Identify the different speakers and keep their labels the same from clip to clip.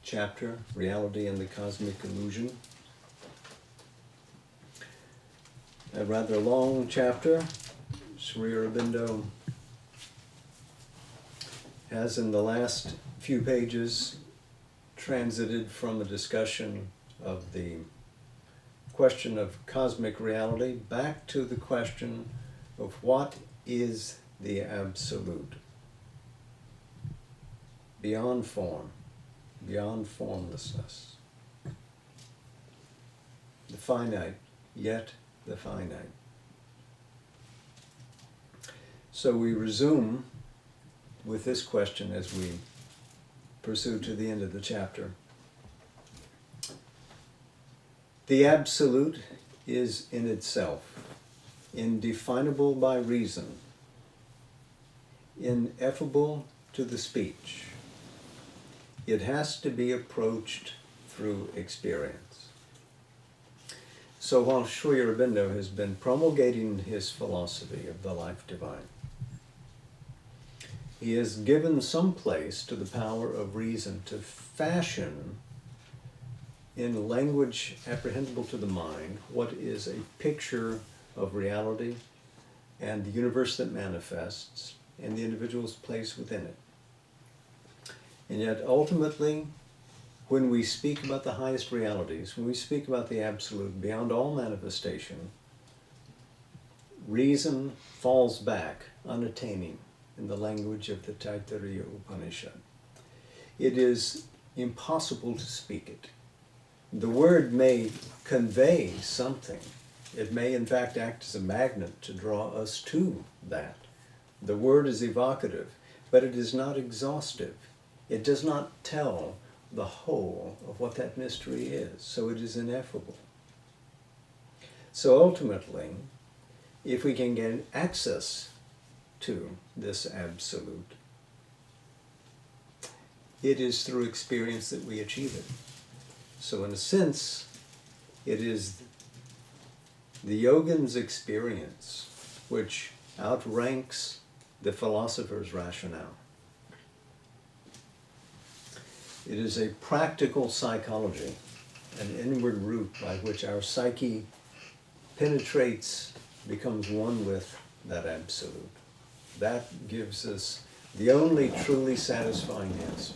Speaker 1: chapter, Reality and the Cosmic Illusion. A rather long chapter. Sri Aurobindo has in the last few pages transited from a discussion of the question of cosmic reality back to the question of what is the absolute, beyond form, beyond formlessness, the finite, yet the finite. So we resume with this question as we pursue to the end of the chapter. The absolute is in itself, indefinable by reason, ineffable to the speech. It has to be approached through experience. So while Sri Aurobindo has been promulgating his philosophy of the life divine, he has given some place to the power of reason to fashion in language apprehendable to the mind what is a picture of reality and the universe that manifests and the individual's place within it. And yet ultimately, when we speak about the highest realities, when we speak about the absolute beyond all manifestation, reason falls back unattaining in the language of the Taittiriya Upanishad. It is impossible to speak it. The word may convey something. It may in fact act as a magnet to draw us to that. The word is evocative, but it is not exhaustive. It does not tell the whole of what that mystery is, so it is ineffable. So ultimately, if we can get access to this absolute, it is through experience that we achieve it. So in a sense, it is the yogin's experience which outranks the philosopher's rationale. It is a practical psychology, an inward route by which our psyche penetrates, becomes one with that absolute. That gives us the only truly satisfying answer.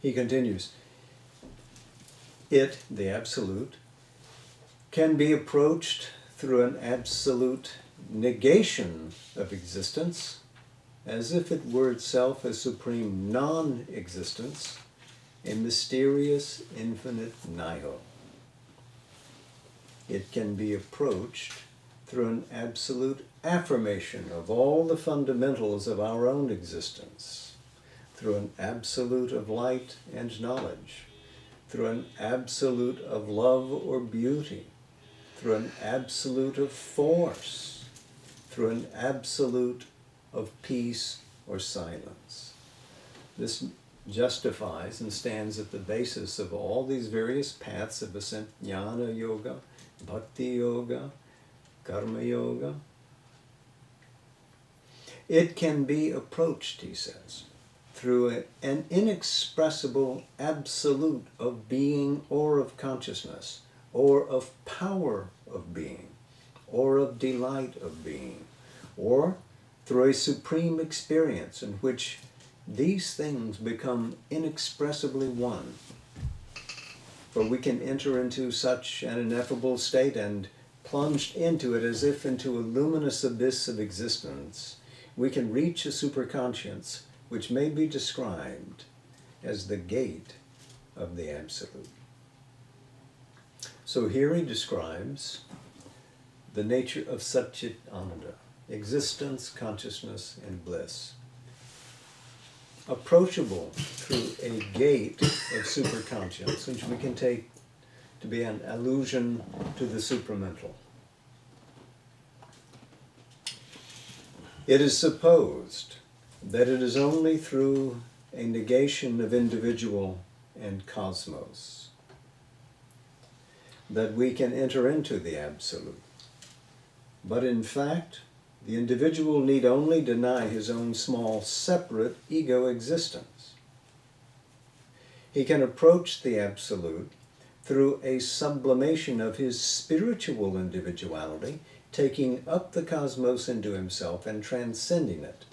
Speaker 1: He continues, it, the absolute, can be approached through an absolute negation of existence, as if it were itself a supreme non-existence, a mysterious infinite nihil. It can be approached through an absolute affirmation of all the fundamentals of our own existence, through an absolute of light and knowledge, through an absolute of love or beauty, through an absolute of force, through an absolute of peace or silence. This justifies and stands at the basis of all these various paths of ascent: jnana yoga, bhakti yoga, karma yoga. It can be approached, he says, through an inexpressible absolute of being or of consciousness, or of power of being, or of delight of being, or through a supreme experience in which these things become inexpressibly one. For we can enter into such an ineffable state and plunged into it as if into a luminous abyss of existence, we can reach a superconscience which may be described as the gate of the Absolute. So here he describes the nature of Satchit Ananda, existence, consciousness, and bliss. Approachable through a gate of superconscience, which we can take to be an allusion to the supramental. It is supposed that it is only through a negation of individual and cosmos that we can enter into the Absolute. But in fact, the individual need only deny his own small, separate ego existence. He can approach the Absolute through a sublimation of his spiritual individuality, taking up the cosmos into himself and transcending it.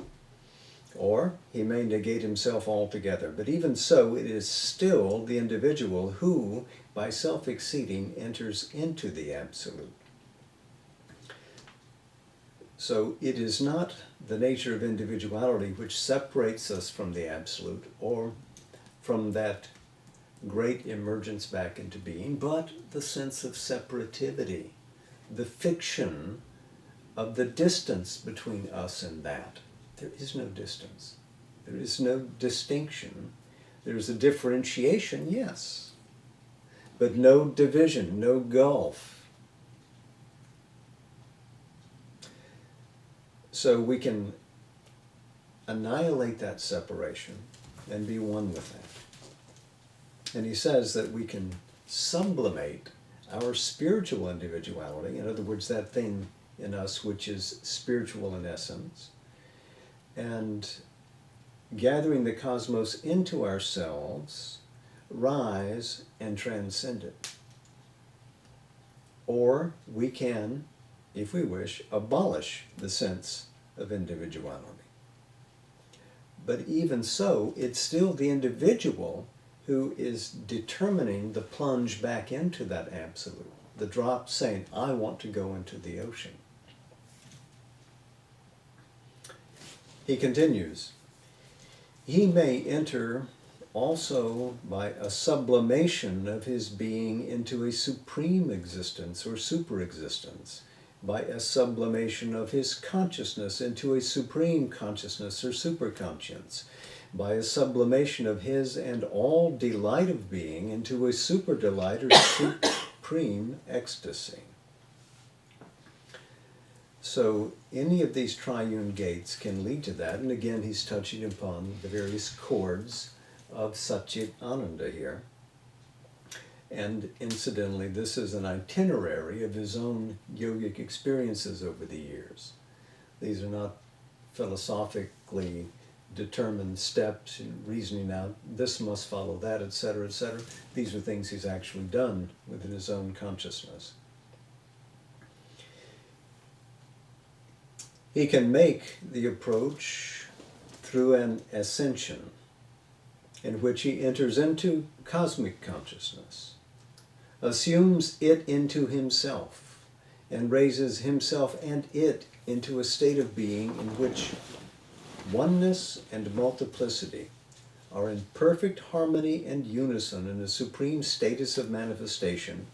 Speaker 1: Or he may negate himself altogether, but even so, it is still the individual who, by self-exceeding, enters into the Absolute. So it is not the nature of individuality which separates us from the Absolute or from that great emergence back into being, but the sense of separativity, the fiction of the distance between us and that. There is no distance. There is no distinction. There is a differentiation, yes, but no division, no gulf. So we can annihilate that separation and be one with that. And he says that we can sublimate our spiritual individuality, in other words, that thing in us which is spiritual in essence, and gathering the cosmos into ourselves, rise and transcend it. Or we can, if we wish, abolish the sense of individuality. But even so, it's still the individual who is determining the plunge back into that Absolute, the drop saying, I want to go into the ocean. He continues, he may enter also by a sublimation of his being into a supreme existence or superexistence, by a sublimation of his consciousness into a supreme consciousness or superconscience, by a sublimation of his and all delight of being into a super delight or supreme ecstasy. So any of these triune gates can lead to that, and again he's touching upon the various chords of Satchit Ananda here. And incidentally, this is an itinerary of his own yogic experiences over the years. These are not philosophically determined steps in reasoning out, this must follow that, etc., etc. These are things he's actually done within his own consciousness. He can make the approach through an ascension in which he enters into cosmic consciousness, assumes it into himself, and raises himself and it into a state of being in which oneness and multiplicity are in perfect harmony and unison in a supreme status of manifestation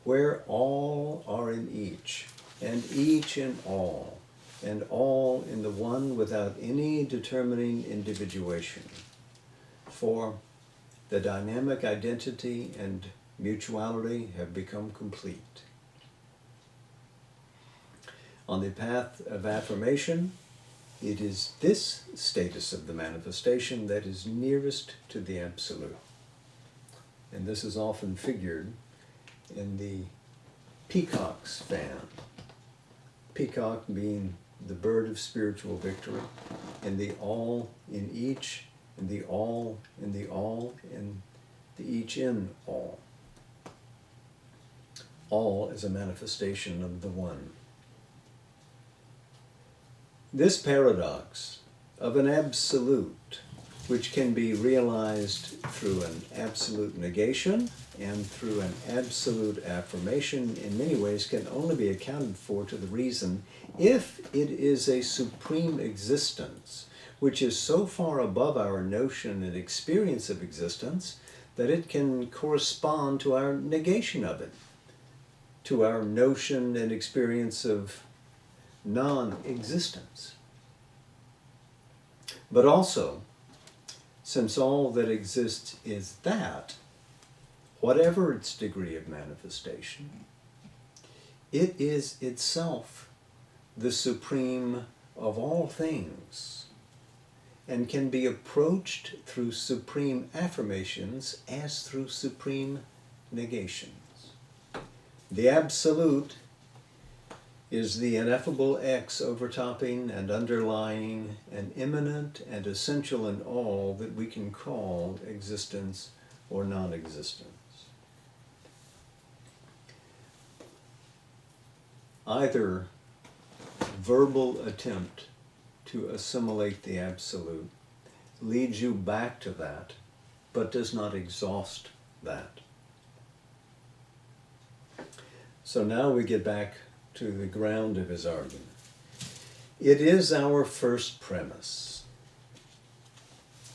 Speaker 1: where all are in each, and each in all, and all in the one without any determining individuation. For the dynamic identity and mutuality have become complete. On the path of affirmation, it is this status of the manifestation that is nearest to the Absolute. And this is often figured in the peacock's fan. Peacock being the bird of spiritual victory, and the all in each, and the all in the all, and the each in all. All is a manifestation of the one. This paradox of an absolute, which can be realized through an absolute negation and through an absolute affirmation, in many ways can only be accounted for to the reason if it is a supreme existence, which is so far above our notion and experience of existence that it can correspond to our negation of it, to our notion and experience of non-existence. But also, since all that exists is that, whatever its degree of manifestation, it is itself the supreme of all things, and can be approached through supreme affirmations as through supreme negations. The Absolute is the ineffable X overtopping and underlying and immanent and essential in all that we can call existence or non-existence. Either verbal attempt to assimilate the absolute leads you back to that, but does not exhaust that. So now we get back to the ground of his argument. It is our first premise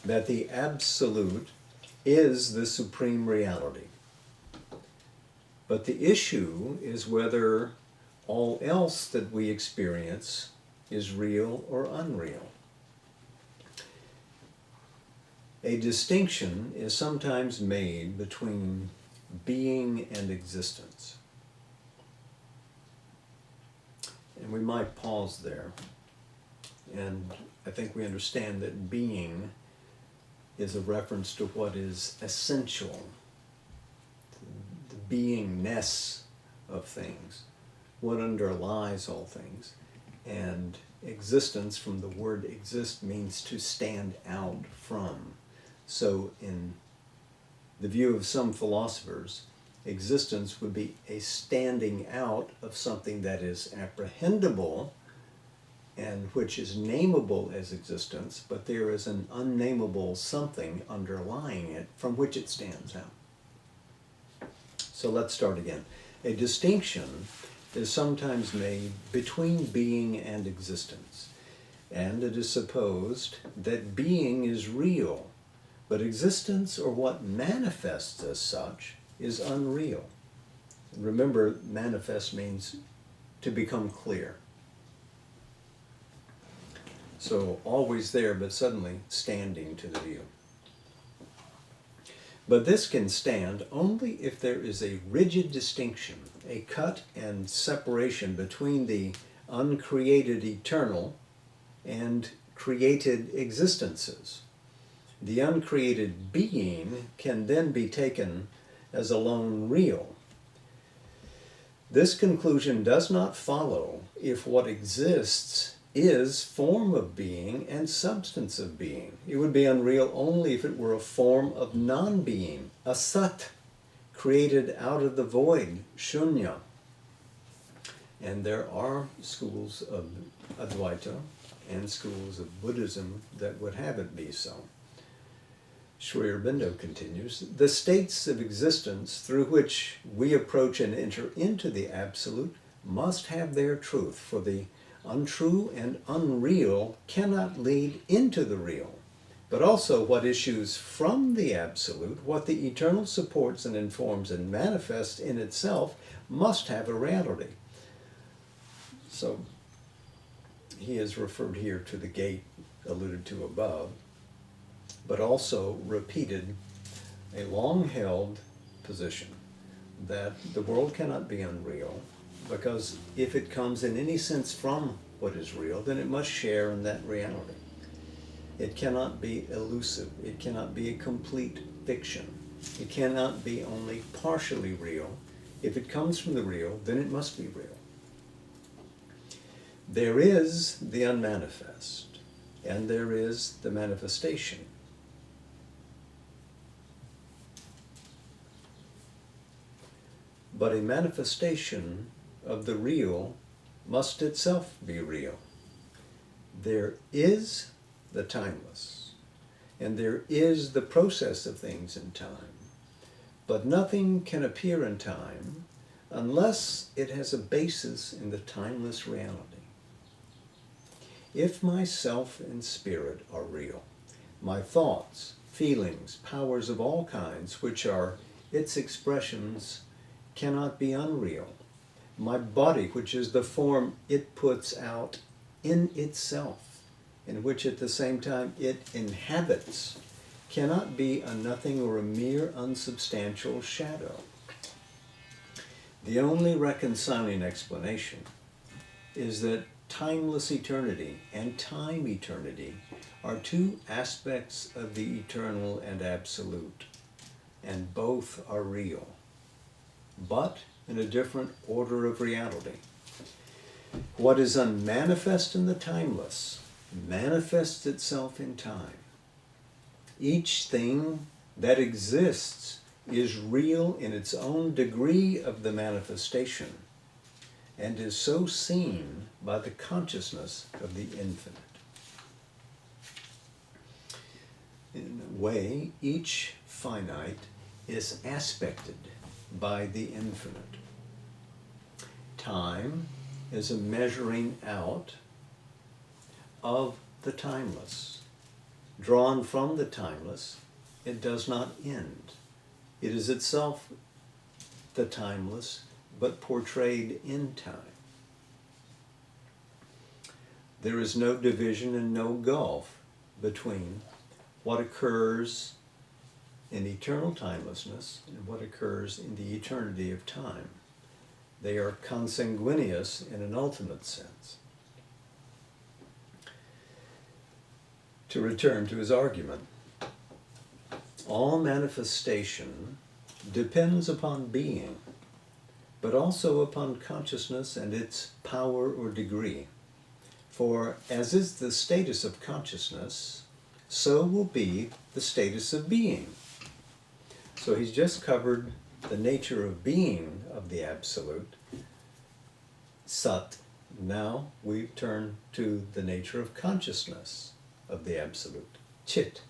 Speaker 1: that the absolute is the supreme reality. But the issue is whether all else that we experience is real or unreal. A distinction is sometimes made between being and existence. And we might pause there. And I think we understand that being is a reference to what is essential, the beingness of things, what underlies all things. And existence, from the word exist, means to stand out from. So in the view of some philosophers, existence would be a standing out of something that is apprehendable and which is nameable as existence, but there is an unnameable something underlying it from which it stands out. So let's start again. A distinction is sometimes made between being and existence, and it is supposed that being is real, but existence, or what manifests as such, is unreal. Remember, manifest means to become clear. So always there, but suddenly standing to the view. But this can stand only if there is a rigid distinction, a cut and separation between the uncreated eternal and created existences. The uncreated being can then be taken as alone real. This conclusion does not follow if what exists is form of being and substance of being. It would be unreal only if it were a form of non-being, a sat, created out of the void, shunya. And there are schools of Advaita and schools of Buddhism that would have it be so. Sri Aurobindo continues, the states of existence through which we approach and enter into the absolute must have their truth, for the untrue and unreal cannot lead into the real. But also what issues from the absolute, what the eternal supports and informs and manifests in itself, must have a reality. So he has referred here to the gate alluded to above, but also repeated a long-held position that the world cannot be unreal, because if it comes in any sense from what is real, then it must share in that reality. It cannot be elusive. It cannot be a complete fiction. It cannot be only partially real. If it comes from the real, then it must be real. There is the unmanifest, and there is the manifestation. But a manifestation of the real must itself be real. There is the timeless, and there is the process of things in time. But nothing can appear in time unless it has a basis in the timeless reality. If my self and spirit are real, my thoughts, feelings, powers of all kinds, which are its expressions, cannot be unreal. My body, which is the form it puts out in itself, in which at the same time it inhabits, cannot be a nothing or a mere unsubstantial shadow. The only reconciling explanation is that timeless eternity and time eternity are two aspects of the eternal and absolute, and both are real, but in a different order of reality. What is unmanifest in the timeless manifests itself in time. Each thing that exists is real in its own degree of the manifestation and is so seen by the consciousness of the infinite. In a way, each finite is aspected by the infinite. Time is a measuring out of the timeless. Drawn from the timeless, it does not end. It is itself the timeless, but portrayed in time. There is no division and no gulf between what occurs in eternal timelessness and what occurs in the eternity of time. They are consanguineous in an ultimate sense. To return to his argument, all manifestation depends upon being, but also upon consciousness and its power or degree. For as is the status of consciousness, so will be the status of being. So he's just covered the nature of being of the Absolute, Sat. Now we turn to the nature of consciousness of the Absolute, Chit.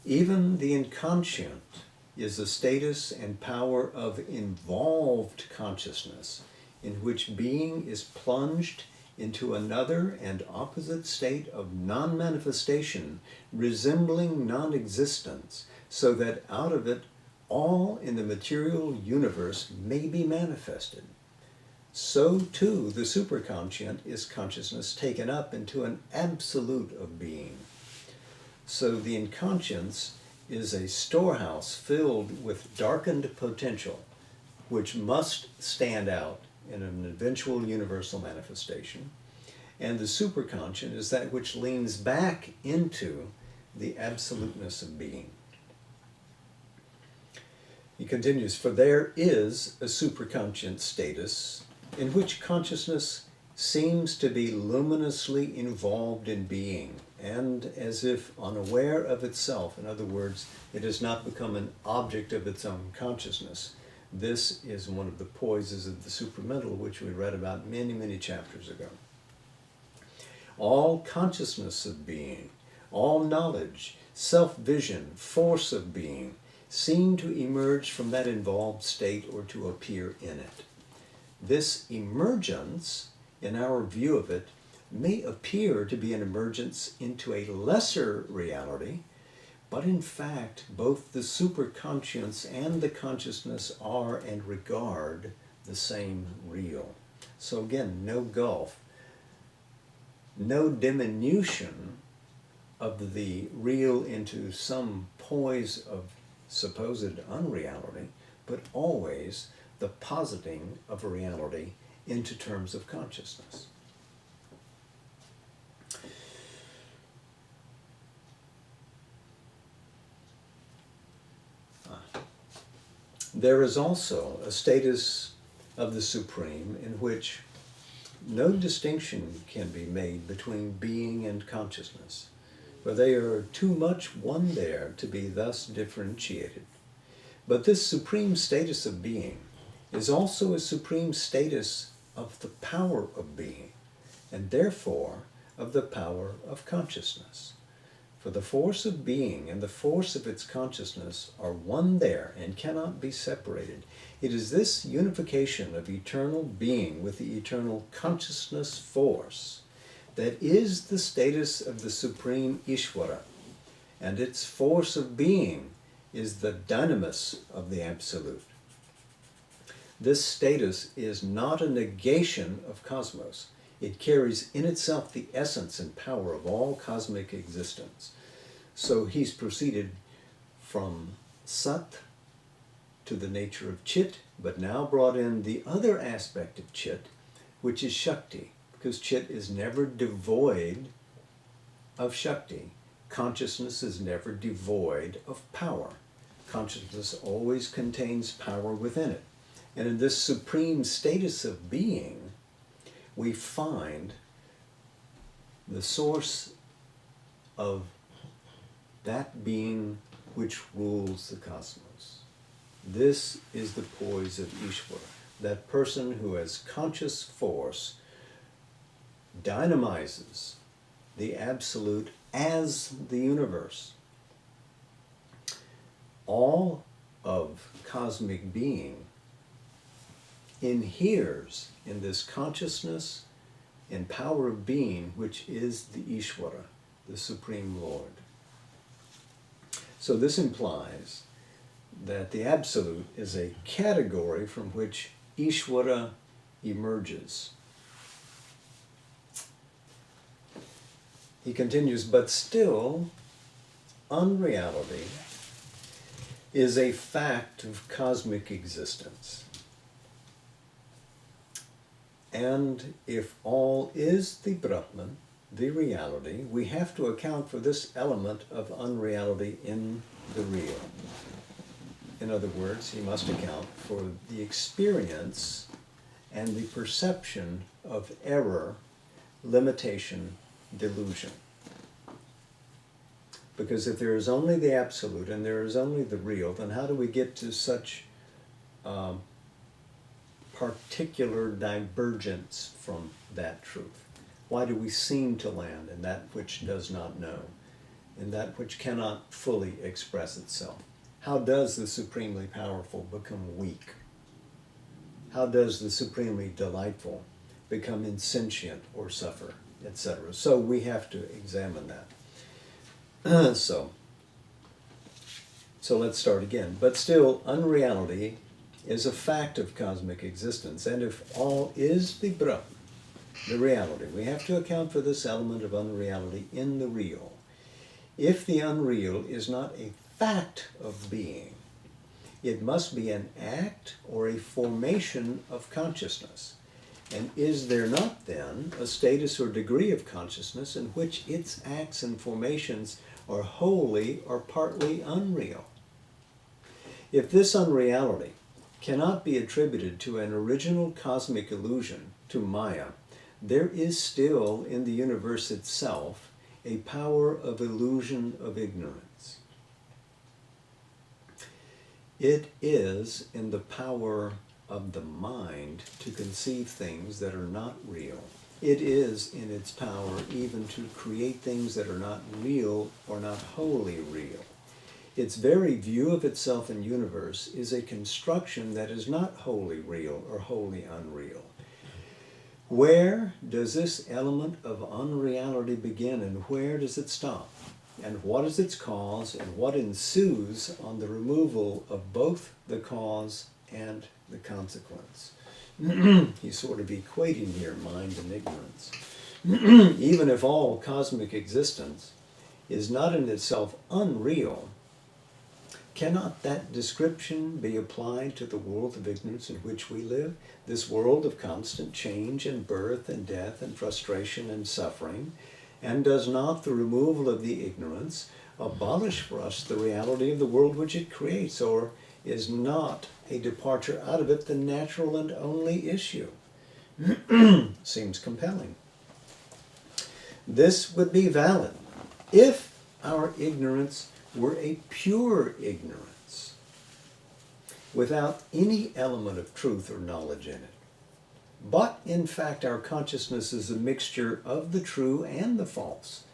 Speaker 1: Even the inconscient is a status and power of involved consciousness in which being is plunged into another and opposite state of non-manifestation, resembling non-existence, so that out of it all in the material universe may be manifested. So too the superconscient is consciousness taken up into an absolute of being. So the inconscience is a storehouse filled with darkened potential, which must stand out in an eventual universal manifestation. And the superconscient is that which leans back into the absoluteness of being. He continues, for there is a superconscient status in which consciousness seems to be luminously involved in being, and as if unaware of itself. In other words, it has not become an object of its own consciousness. This is one of the poises of the supramental, which we read about many, many chapters ago. All consciousness of being, all knowledge, self-vision, force of being, seem to emerge from that involved state or to appear in it. This emergence, in our view of it, may appear to be an emergence into a lesser reality, but in fact, both the superconscience and the consciousness are and regard the same real. So again, no gulf, no diminution of the real into some poise of supposed unreality, but always the positing of a reality into terms of consciousness. There is also a status of the Supreme in which no distinction can be made between being and consciousness, for they are too much one there to be thus differentiated. But this supreme status of being is also a supreme status of the power of being, and therefore of the power of consciousness. For the force of being and the force of its consciousness are one there and cannot be separated. It is this unification of eternal being with the eternal consciousness force that is the status of the supreme Ishvara, and its force of being is the dynamis of the Absolute. This status is not a negation of cosmos. It carries in itself the essence and power of all cosmic existence. So he's proceeded from Sat to the nature of Chit, but now brought in the other aspect of Chit, which is Shakti, because Chit is never devoid of Shakti. Consciousness is never devoid of power. Consciousness always contains power within it. And in this supreme status of being, we find the source of that being which rules the cosmos. This is the poise of Ishvara, that person who has conscious force dynamizes the absolute as the universe. All of cosmic being inheres in this consciousness and power of being, which is the Ishvara, the Supreme Lord. So this implies that the Absolute is a category from which Ishvara emerges. He continues, but still, unreality is a fact of cosmic existence. And if all is the Brahman, the reality, we have to account for this element of unreality in the real. In other words, he must account for the experience and the perception of error, limitation, delusion. Because if there is only the absolute and there is only the real, then how do we get to such particular divergence from that truth? Why do we seem to land in that which does not know, in that which cannot fully express itself? How does the supremely powerful become weak? How does the supremely delightful become insentient or suffer, etc.? So we have to examine that. So let's start again. But still, unreality is a fact of cosmic existence, and if all is the Brahman, the reality, we have to account for this element of unreality in the real. If the unreal is not a fact of being, it must be an act or a formation of consciousness. And is there not then a status or degree of consciousness in which its acts and formations are wholly or partly unreal? If this unreality cannot be attributed to an original cosmic illusion, to Maya, there is still in the universe itself a power of illusion of ignorance. It is in the power of the mind to conceive things that are not real. It is in its power even to create things that are not real or not wholly real. Its very view of itself and universe is a construction that is not wholly real or wholly unreal. Where does this element of unreality begin and where does it stop? And what is its cause and what ensues on the removal of both the cause and the consequence? He's sort of equating here mind and ignorance. Even if all cosmic existence is not in itself unreal, cannot that description be applied to the world of ignorance in which we live? This world of constant change and birth and death and frustration and suffering? And does not the removal of the ignorance abolish for us the reality of the world which it creates? Or is not a departure out of it the natural and only issue? Seems compelling. This would be valid if our ignorance were a pure ignorance, without any element of truth or knowledge in it. But, in fact, our consciousness is a mixture of the true and the false.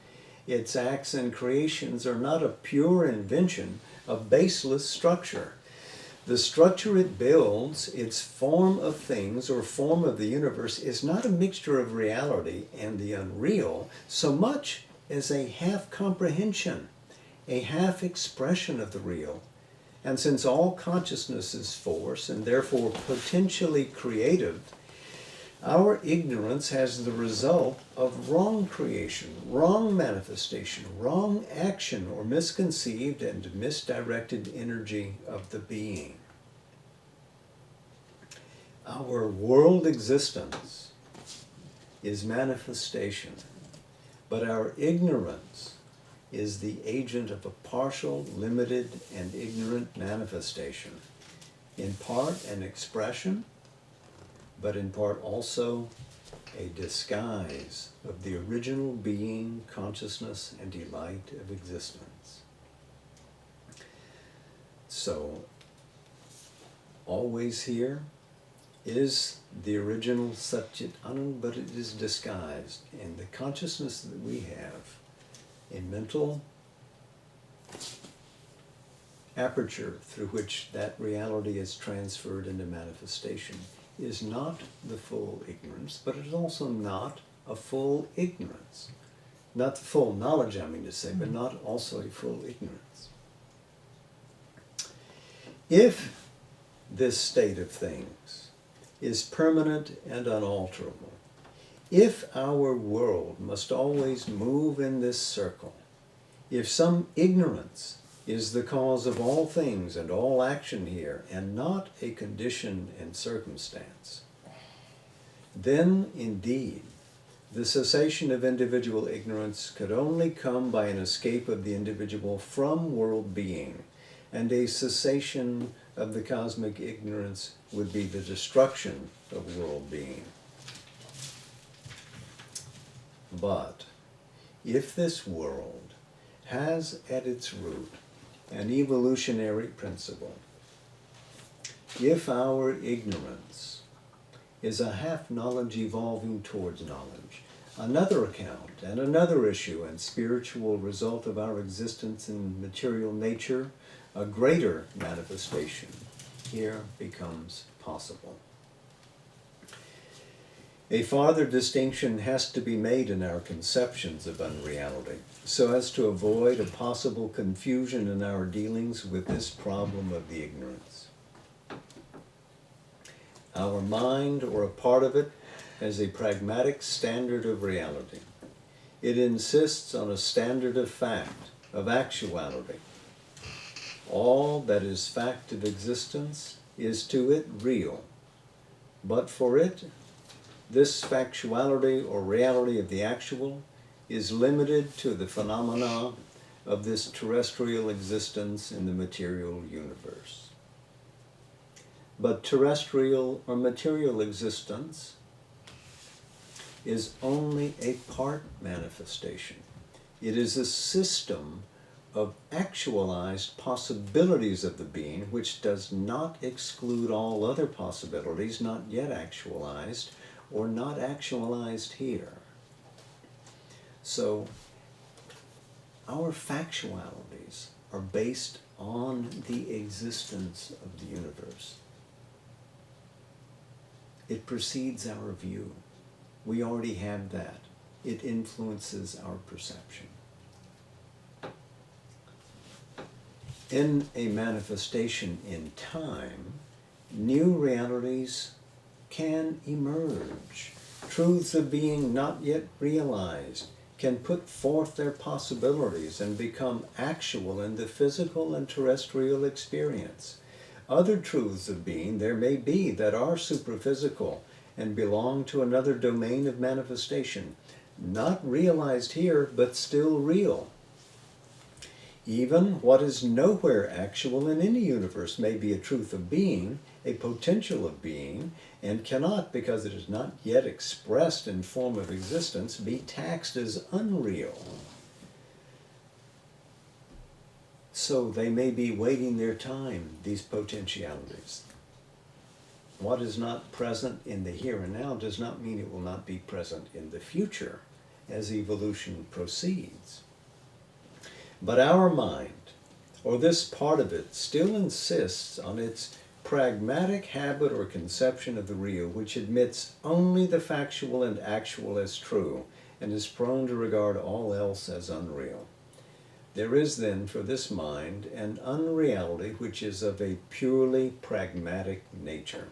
Speaker 1: Its acts and creations are not a pure invention of baseless structure. The structure it builds, its form of things or form of the universe, is not a mixture of reality and the unreal so much as a half comprehension, a half expression of the real. And since all consciousness is force and therefore potentially creative, our ignorance has the result of wrong creation, wrong manifestation, wrong action, or misconceived and misdirected energy of the being. Our world existence is manifestation, but our ignorance is the agent of a partial, limited, and ignorant manifestation, in part an expression, but in part also a disguise of the original being, consciousness, and delight of existence. So, always here is the original Satchit Anand, but it is disguised in the consciousness that we have, a mental aperture through which that reality is transferred into manifestation, is not the full ignorance, but it is also not a full ignorance. Not the full knowledge, I mean to say, but not also a full ignorance. If this state of things is permanent and unalterable, if our world must always move in this circle, if some ignorance is the cause of all things and all action here, and not a condition and circumstance, then indeed the cessation of individual ignorance could only come by an escape of the individual from world being, and a cessation of the cosmic ignorance would be the destruction of world being. But if this world has at its root an evolutionary principle, if our ignorance is a half-knowledge evolving towards knowledge, another account and another issue and spiritual result of our existence in material nature, a greater manifestation here becomes possible. A farther distinction has to be made in our conceptions of unreality, so as to avoid a possible confusion in our dealings with this problem of the ignorance. Our mind, or a part of it, has a pragmatic standard of reality. It insists on a standard of fact, of actuality. All that is fact of existence is to it real, but for it, this factuality or reality of the actual is limited to the phenomena of this terrestrial existence in the material universe. But terrestrial or material existence is only a part manifestation. It is a system of actualized possibilities of the being, which does not exclude all other possibilities not yet actualized or not actualized here. So our factualities are based on the existence of the universe. It precedes our view. We already have that. It influences our perception. In a manifestation in time, new realities can emerge. Truths of being not yet realized can put forth their possibilities and become actual in the physical and terrestrial experience. Other truths of being there may be that are superphysical and belong to another domain of manifestation, not realized here, but still real. Even what is nowhere actual in any universe may be a truth of being, a potential of being, and cannot, because it is not yet expressed in form of existence, be taxed as unreal. So they may be waiting their time, these potentialities. What is not present in the here and now does not mean it will not be present in the future as evolution proceeds. But our mind, or this part of it, still insists on its pragmatic habit or conception of the real, which admits only the factual and actual as true, and is prone to regard all else as unreal. There is then for this mind an unreality which is of a purely pragmatic nature.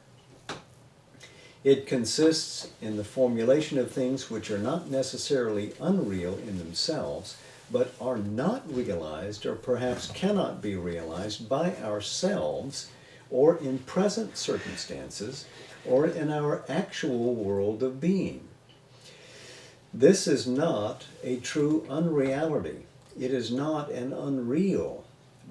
Speaker 1: It consists in the formulation of things which are not necessarily unreal in themselves, but are not realized or perhaps cannot be realized by ourselves or in present circumstances or in our actual world of being. This is not a true unreality. It is not an unreal,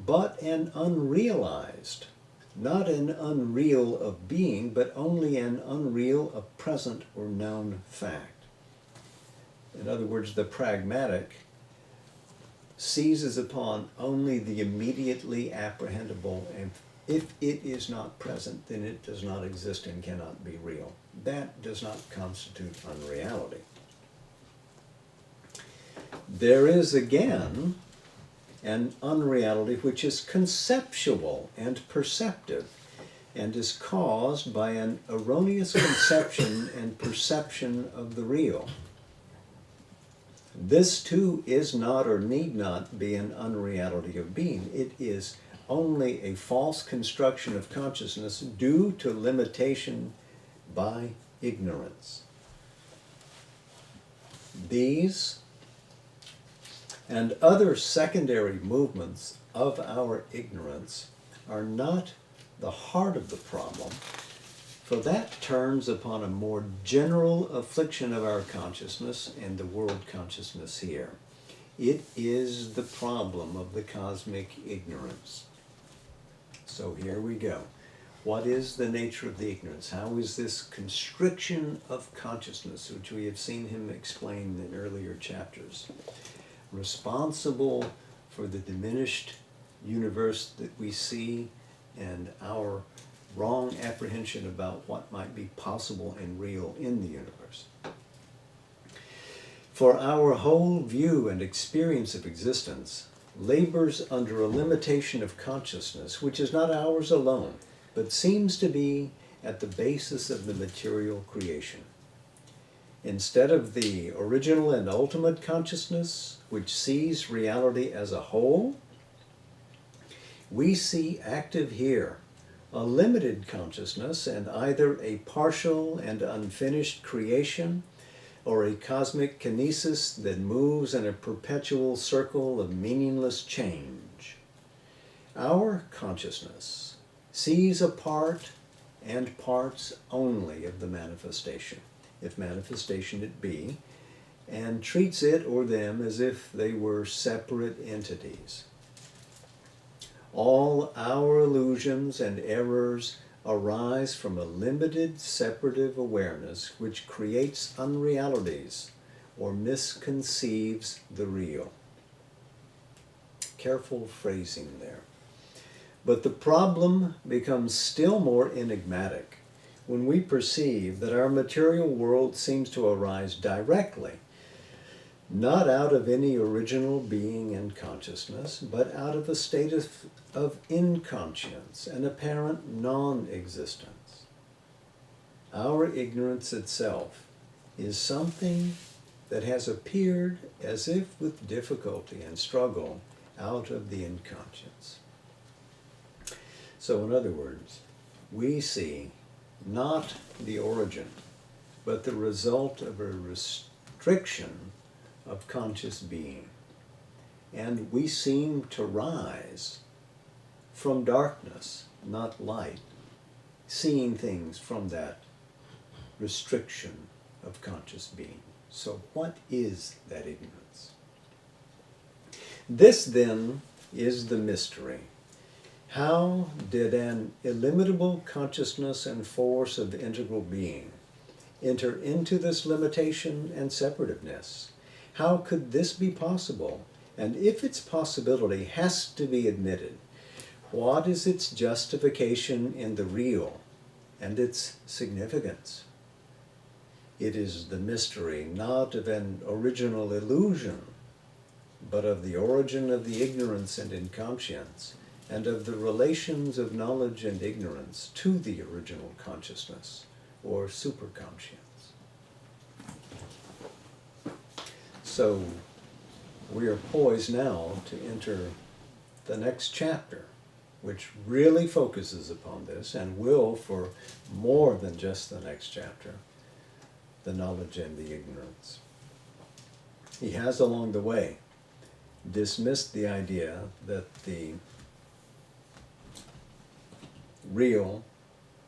Speaker 1: but an unrealized. Not an unreal of being, but only an unreal of present or known fact. In other words, the pragmatic seizes upon only the immediately apprehendable, and if it is not present, then it does not exist and cannot be real. That does not constitute unreality. There is again an unreality which is conceptual and perceptive, and is caused by an erroneous conception and perception of the real. This too is not or need not be an unreality of being. It is only a false construction of consciousness due to limitation by ignorance. These and other secondary movements of our ignorance are not the heart of the problem, for that turns upon a more general affliction of our consciousness and the world consciousness here. It is the problem of the cosmic ignorance. So here we go. What is the nature of the ignorance? How is this constriction of consciousness, which we have seen him explain in earlier chapters, responsible for the diminished universe that we see and our wrong apprehension about what might be possible and real in the universe? For our whole view and experience of existence labors under a limitation of consciousness which is not ours alone, but seems to be at the basis of the material creation. Instead of the original and ultimate consciousness, which sees reality as a whole, we see active here a limited consciousness and either a partial and unfinished creation or a cosmic kinesis that moves in a perpetual circle of meaningless change. Our consciousness sees a part and parts only of the manifestation, if manifestation it be, and treats it or them as if they were separate entities. All our illusions and errors arise from a limited separative awareness which creates unrealities or misconceives the real. Careful phrasing there. But the problem becomes still more enigmatic when we perceive that our material world seems to arise directly, not out of any original being and consciousness, but out of a state of inconscience and apparent non-existence. Our ignorance itself is something that has appeared as if with difficulty and struggle out of the inconscience. So in other words, we see not the origin, but the result of a restriction of conscious being. And we seem to rise from darkness, not light, seeing things from that restriction of conscious being. So what is that ignorance? This then is the mystery. How did an illimitable consciousness and force of integral being enter into this limitation and separativeness? How could this be possible? And if its possibility has to be admitted, what is its justification in the real and its significance? It is the mystery not of an original illusion, but of the origin of the ignorance and inconscience, and of the relations of knowledge and ignorance to the original consciousness, or superconscience. So we are poised now to enter the next chapter, which really focuses upon this and will for more than just the next chapter, the knowledge and the ignorance. He has along the way dismissed the idea that the real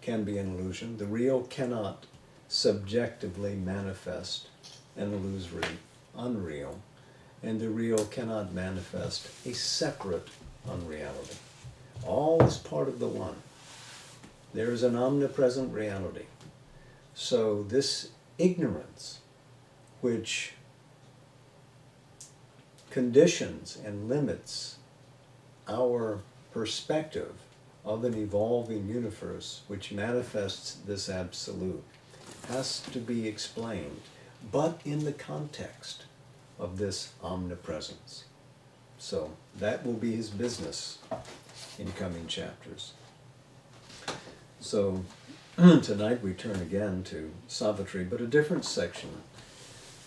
Speaker 1: can be an illusion. The real cannot subjectively manifest an illusory unreal, and the real cannot manifest a separate unreality. All is part of the one. There is an omnipresent reality. So this ignorance, which conditions and limits our perspective of an evolving universe which manifests this absolute has to be explained, but in the context of this omnipresence. So that will be his business in coming chapters. So tonight we turn again to Savitri, but a different section.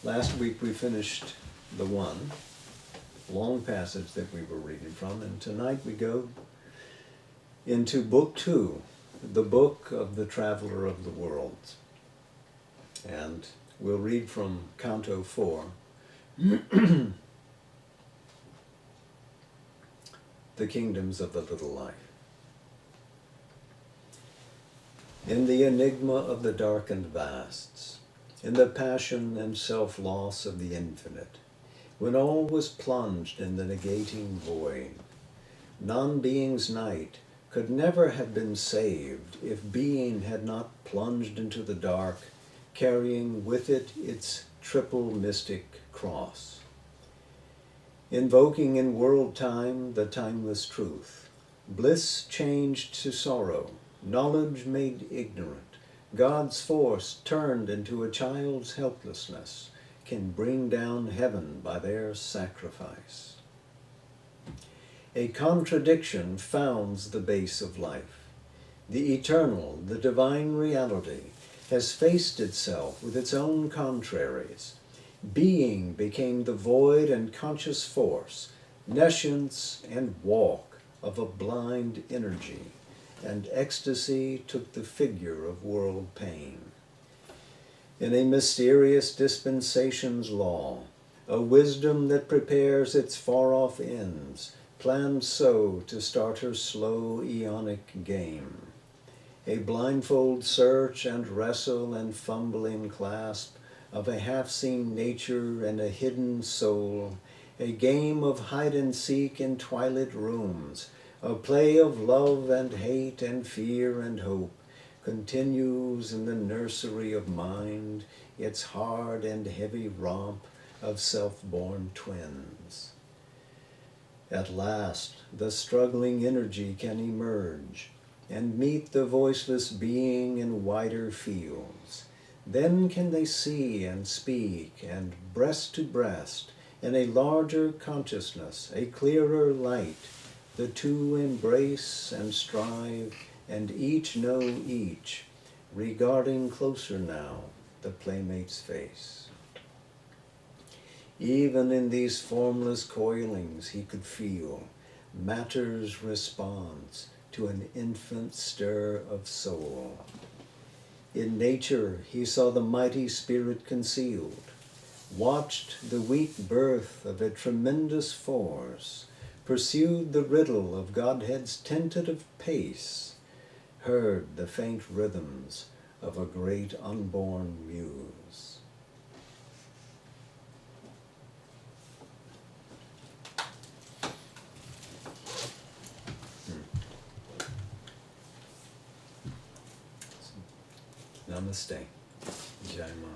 Speaker 1: Last week we finished the one long passage that we were reading from, and tonight we go into Book 2, the book of the Traveler of the Worlds. And we'll read from Canto 4, The Kingdoms of the Little Life. In the enigma of the darkened vasts, in the passion and self-loss of the infinite, when all was plunged in the negating void, non-being's night could never have been saved if being had not plunged into the dark, carrying with it its triple mystic cross. Invoking in world time the timeless truth, bliss changed to sorrow, knowledge made ignorant, God's force turned into a child's helplessness, can bring down heaven by their sacrifice. A contradiction founds the base of life. The eternal, the divine reality, has faced itself with its own contraries. Being became the void and conscious force, nescience and walk of a blind energy, and ecstasy took the figure of world pain. In a mysterious dispensation's law, a wisdom that prepares its far-off ends, planned so to start her slow aeonic game. A blindfold search and wrestle and fumbling clasp of a half-seen nature and a hidden soul, a game of hide-and-seek in twilit rooms, a play of love and hate and fear and hope, continues in the nursery of mind its hard and heavy romp of self-born twins. At last, the struggling energy can emerge and meet the voiceless being in wider fields. Then can they see and speak, and breast to breast, in a larger consciousness, a clearer light, the two embrace and strive, and each know each, regarding closer now the playmate's face. Even in these formless coilings he could feel matter's response to an infant stir of soul. In nature he saw the mighty spirit concealed, watched the weak birth of a tremendous force, pursued the riddle of Godhead's tentative pace, heard the faint rhythms of a great unborn muse. Namaste. Jai Ma.